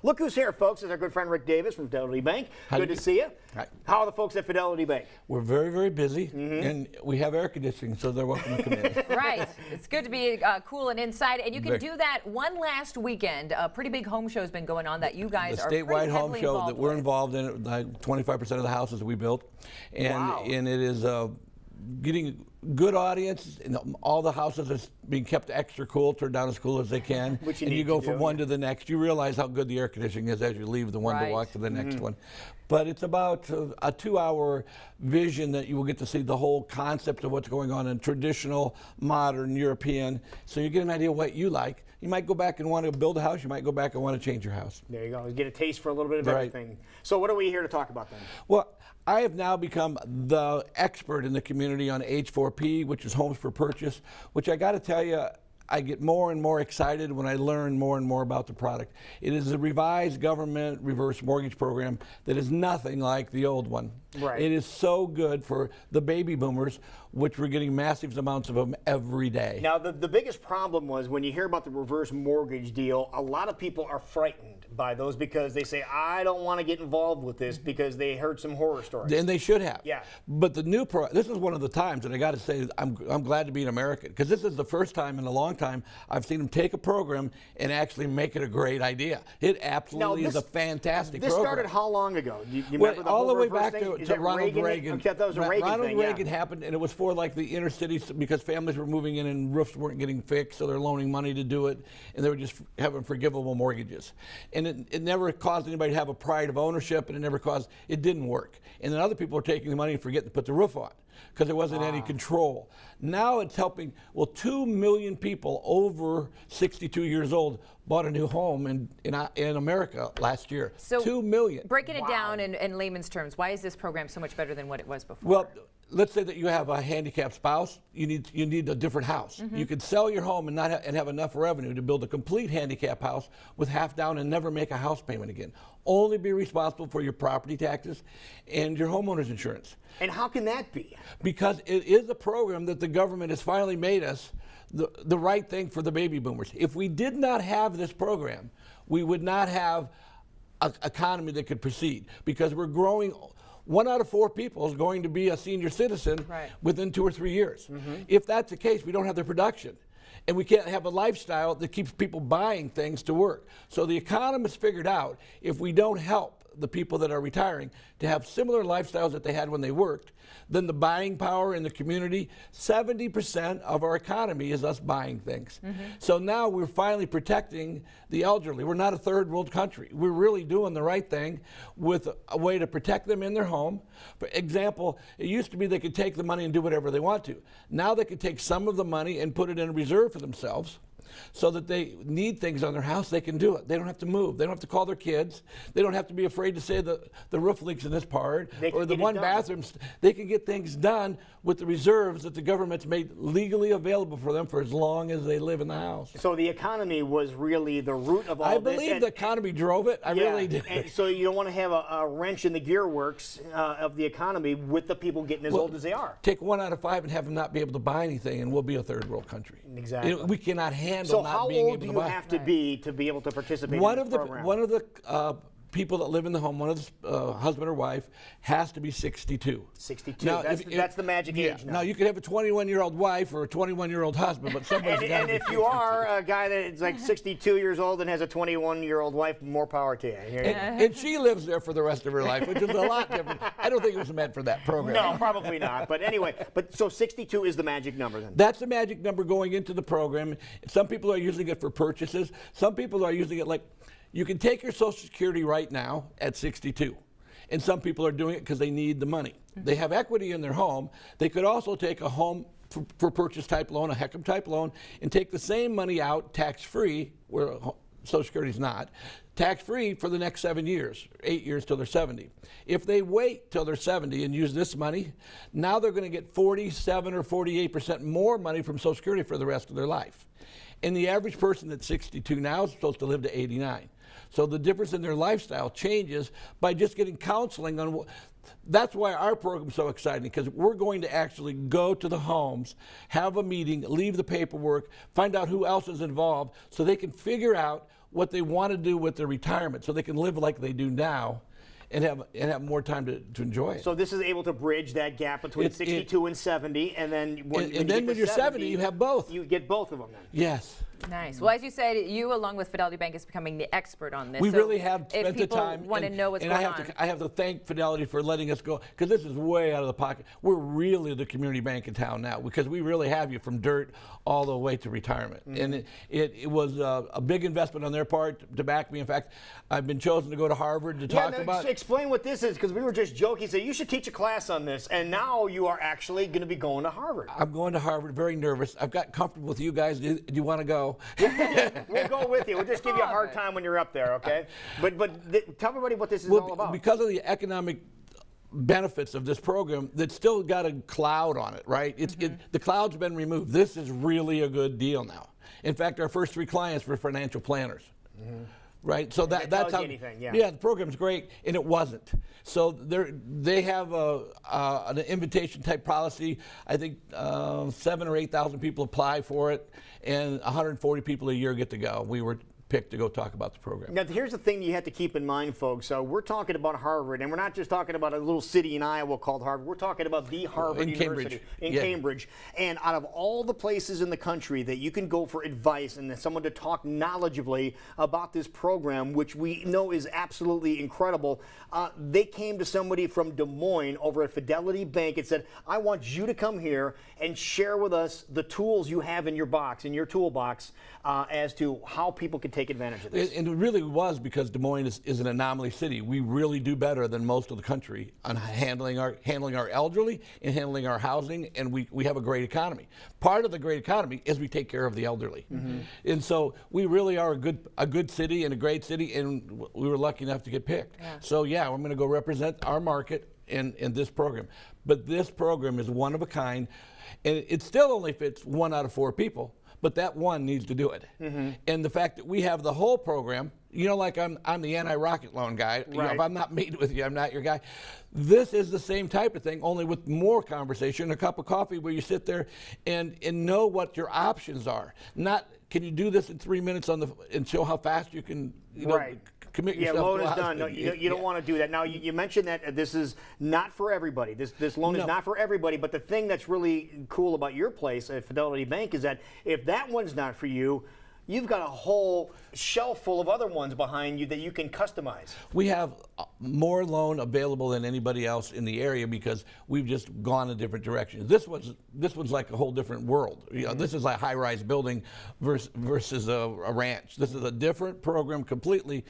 Look who's here, folks. It's our good friend Rick Davis from Fidelity Bank. Good to see you. Hi. How are the folks at Fidelity Bank? We're very, very busy, and we have air conditioning, so they're welcome to come in. Right. It's good to be cool and inside, and you can do that one last weekend. A pretty big home show has been going on that you guys are pretty statewide home heavily show involved that we're with. involved in, like 25% of the houses we built, and it is getting good audience. And all the houses are being kept extra cool, turned down as cool as they can. Which you and need you go to from do, one to the next. You realize how good the air conditioning is as you leave the one to walk to the next one. But it's about a 2-hour vision that you will get to see the whole concept of what's going on in traditional, modern, European. So you get an idea of what you like. You might go back and want to build a house. You might go back and want to change your house. There you go. You get a taste for a little bit of Right. everything. So what are we here to talk about then? Well, I have now become the expert in the community on H4P, which is homes for purchase, which I got to tell you, I get more and more excited when I learn more and more about the product. It is a revised government reverse mortgage program that is nothing like the old one. Right. It is so good for the baby boomers, which we're getting massive amounts of them every day. Now, the biggest problem was when you hear about the reverse mortgage deal, a lot of people are frightened by those because they say, I don't want to get involved with this because they heard some horror stories. And they should have. Yeah. But the new this is one of the times that I got to say I'm glad to be an American, because this is the first time in a long time I've seen them take a program and actually make it a great idea. It absolutely is a fantastic This program. started how long ago? Do you Well, remember the all whole the way reverse back thing? to Is that Ronald Reagan. Okay, that was a Reagan Ronald thing, Reagan yeah. happened, and it was for like the inner cities because families were moving in and roofs weren't getting fixed, so they're loaning money to do it, and they were just having forgivable mortgages. And it never caused anybody to have a pride of ownership, and it didn't work. And then other people were taking the money and forgetting to put the roof on because there wasn't any control. Now it's helping. Well, 2 million people over 62 years old bought a new home in America last year. So 2 million. Breaking it down in layman's terms, why is this program so much better than what it was before? Well, let's say that you have a handicapped spouse. You need a different house. You could sell your home and have enough revenue to build a complete handicap house with half down and never make a house payment again. Only be responsible for your property taxes and your homeowner's insurance. And how can that be? Because it is a program that the government has finally made us the right thing for the baby boomers. If we did not have this program, we would not have an economy that could proceed, because we're growing. 1 out of 4 people is going to be a senior citizen within 2 or 3 years. If that's the case, we don't have the production. And we can't have a lifestyle that keeps people buying things to work. So the economists figured out, if we don't help the people that are retiring to have similar lifestyles that they had when they worked, then the buying power in the community, 70% of our economy is us buying things. So now we're finally protecting the elderly. We're not a third world country. We're really doing the right thing with a way to protect them in their home. For example, it used to be they could take the money and do whatever they want to. Now they could take some of the money and put it in a reserve for themselves, so that they need things on their house, they can do it. They don't have to move. They don't have to call their kids. They don't have to be afraid to say the roof leaks in this part or the one bathroom. They can get things done with the reserves that the government's made legally available for them for as long as they live in the house. So the economy was really the root of all I this. believe the economy drove it. I really did. And so you don't want to have a wrench in the gearworks of the economy with the people getting as old as they are. Take 1 out of 5 and have them not be able to buy anything, and we'll be a third world country. Exactly. We cannot handle So not how being old able do to you buy. have to be able to participate One in of this program? one of the people that live in the home, one of the husband or wife, has to be 62. 62. Now, That's the magic age now. Now you could have a 21-year-old wife or a 21-year-old husband, but somebody's got to And be if 62. you are a guy that's like 62 years old and has a 21-year-old wife, more power to you. And she lives there for the rest of her life, which is a lot different. I don't think it was meant for that program. No, probably not. But anyway, so 62 is the magic number then. That's the magic number going into the program. Some people are using it for purchases. Some people are using it like, you can take your Social Security right now at 62. And some people are doing it because they need the money. They have equity in their home. They could also take a home for purchase type loan, a HECM type loan, and take the same money out tax-free, where Social Security is not, tax-free for the next 7 years, 8 years till they're 70. If they wait till they're 70 and use this money, now they're going to get 47 or 48% more money from Social Security for the rest of their life. And the average person that's 62 now is supposed to live to 89. So the difference in their lifestyle changes by just getting counseling on. That's why our program is so exciting, because we're going to actually go to the homes, have a meeting, leave the paperwork, find out who else is involved, so they can figure out what they want to do with their retirement so they can live like they do now and have more time to enjoy it. So this is able to bridge that gap between 62 and 70, and then when you're 70, you have both. You get both of them then. Yes. Nice. Well, as you said, you along with Fidelity Bank is becoming the expert on this. We So really have if spent the time. people want to know what's going on. I have to thank Fidelity for letting us go, because this is way out of the pocket. We're really the community bank in town now, because we really have you from dirt all the way to retirement. And it was a big investment on their part to back me. In fact, I've been chosen to go to Harvard to talk about. Explain what this is, because we were just joking. Say you should teach a class on this, and now you are actually going to be going to Harvard. I'm going to Harvard. Very nervous. I've got comfortable with you guys. Do you want to go? We'll go with you. We'll just give you a hard time when you're up there, okay? But tell everybody what this is all about. Because of the economic benefits of this program, that's still got a cloud on it, right? The cloud's been removed. This is really a good deal now. In fact, our first 3 clients were financial planners. Right, so that's how. The program's great, and it wasn't. So they have an invitation type policy. I think 7,000 or 8,000 people apply for it, and 140 people a year get to go. We were picked to go talk about the program. Now, here's the thing you have to keep in mind, folks. We're talking about Harvard, and we're not just talking about a little city in Iowa called Harvard. We're talking about the Harvard University in Cambridge. And out of all the places in the country that you can go for advice and someone to talk knowledgeably about this program, which we know is absolutely incredible, they came to somebody from Des Moines over at Fidelity Bank and said, I want you to come here and share with us the tools you have in your box, in your toolbox, as to how people can take advantage of this. And it really was because Des Moines is an anomaly city. We really do better than most of the country on handling our elderly and handling our housing, and we have a great economy. Part of the great economy is we take care of the elderly. And so we really are a good city and a great city, and we were lucky enough to get picked. So yeah, we're going to go represent our market in this program. But this program is one of a kind, and it still only fits 1 out of 4 people. But that one needs to do it. And the fact that we have the whole program, like I'm the anti-rocket loan guy. You know, if I'm not meeting with you, I'm not your guy. This is the same type of thing, only with more conversation, a cup of coffee where you sit there and know what your options are. Not, can you do this in 3 minutes and show how fast you can commit yourself loan to is a done. No, you don't want to do that. Now, you mentioned that this is not for everybody. This loan is not for everybody, but the thing that's really cool about your place at Fidelity Bank is that if that one's not for you, you've got a whole shelf full of other ones behind you that you can customize. We have more loan available than anybody else in the area because we've just gone a different direction. This one's like a whole different world. This is like a high-rise building versus a ranch. This is a different program completely,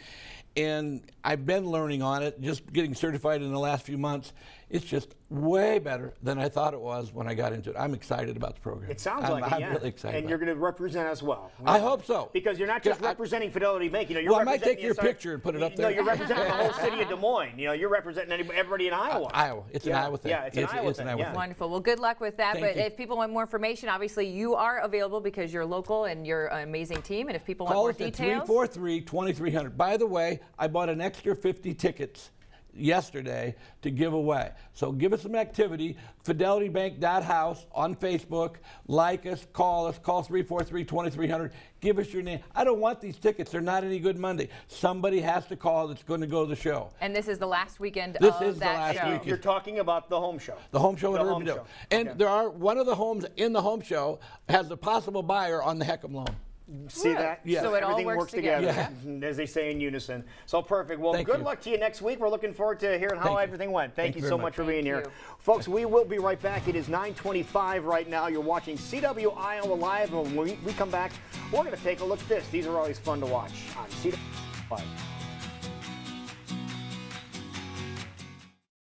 and I've been learning on it, just getting certified in the last few months. It's just way better than I thought it was when I got into it. I'm excited about the program. It sounds like it, yeah. I'm really excited. And you're going to represent us well. I hope so. Because you're not just representing Fidelity Bank. You're I might take your picture and put it up there. No, you're representing the whole city of Des Moines. You're representing everybody in Iowa. Iowa. It's an Iowa thing. Yeah, it's an Iowa thing. Wonderful. Well, good luck with that. Thank you. If people want more information, obviously you are available because you're local and you're an amazing team. And if people want more details, call us at 343-2300. By the way, I bought an extra 50 tickets yesterday to give away. So give us some activity. FidelityBank.house on Facebook. Like us, call 343-2300. Give us your name. I don't want these tickets. They're not any good Monday. Somebody has to call that's going to go to the show. And this is the last weekend this of is that the last show. Weekend. You're talking about the home show. The home show at the Urbandale. And there are one of the homes in the home show has a possible buyer on the Heckam loan. See that? Yeah. So it all Everything works together, as they say in unison. So perfect. Well, good luck to you next week. We're looking forward to hearing how everything went. Thank you so much for being here. Folks, we will be right back. It is 9:25 right now. You're watching CW Iowa Live. And when we come back, we're going to take a look at this. These are always fun to watch on CW Live.